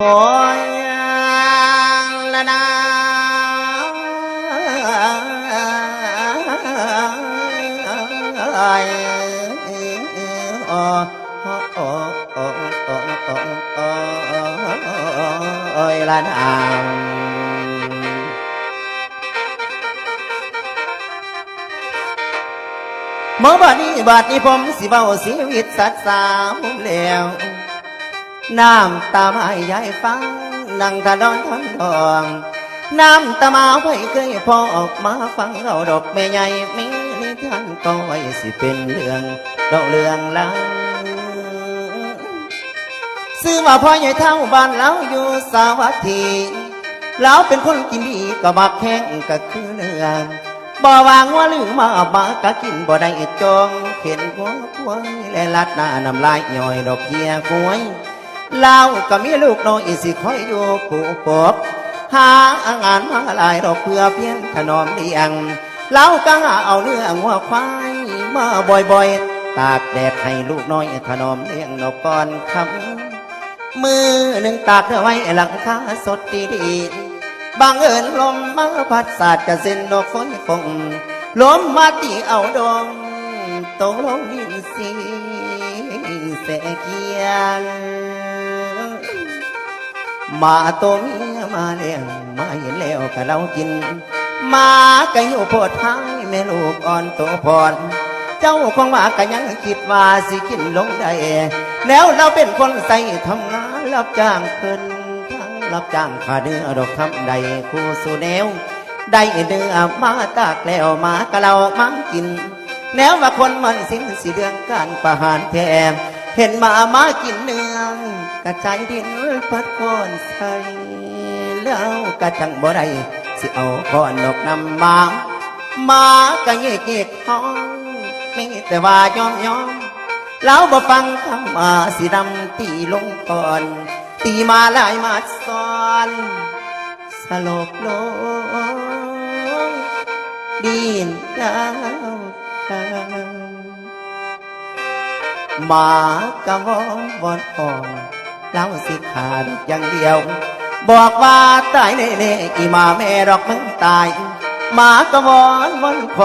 โอ้ยละนาโอ้โอ้โอ้โอ้โอ้โอ้ยละนาเมื่อบัดนี้ผมสิเบาชีวิตสัตว์สาวแล้วน้ำตาไม่ยายฟังนั่งตาดอนทอนทองน้ำตามาไว้เคยพอออกมาฟังเราดอกแม่ใหญ่มีนิทานก็ไว้สิเป็นเรื่องเรื่องเล่าซื้อว่าพ่อใหญ่เท่าบ้านเราอยู่สาวัตถีเราเป็นคนกินดีก็บักแห้งก็คือเนื้อบ่วางว่าลืมมากะกินบ่ได้จองเข็นหัวควายและลัดหน้าน้ำลายย่อยดอกเกียกล้วยเราก็มีลูกน้อยสิคอยอยู่ผู้ปบหางานมาหลายดอกเพื่อเพียงถนอมเลี้ยงเราก็เอาเนื้องัวควายมาบ่อยๆตากแดดให้ลูกน้อยถนอมเลี้ยงนกก่อนคำมือหนึ่งตากเนื้อไว้หลังคาสดดีๆบางเอิญลมมาพัดสาดกระเซ็นนกฝนคงลมมาตีเอาดงตกลงดินสีแสเกียงมาตัวเมียมาเลี้ยงมาเห็นแล้วก็เรากินมาก็อยู่โพดท้ายแม่ลูกอ่อนตัวพรเจ้าของว่าก็ยังคิดว่าสิกินลงได้แล้วเราเป็นคนใส่ทำงานรับจ้างเพิ่นทั้งรับจ้างขาเนื้อดอกทำใดคู่สู่แนวได้เนื้อมาตากแล้วมาก็เรามากินแนวว่าคนมันสิ้นสิเดืองการประหารแทนเห็นมากินเนื้อกระจายดินพัดก้อนใส่แล้วกระจังบ่ได้สิเอาก้อนดอกน้ำมาก็เงียบห้องมีแต่ว่ายอมแล้วบ่ฟังคำมาสิดำตีลงก่อนตีมาหลายมาซ้อนสลบลงดินดาวหมากะวอนทองเล่าสิขาดอย่างเดียวบอกว่าตายแน่ๆอีมาแม่ดอกมึงตายหมากะวอนขอ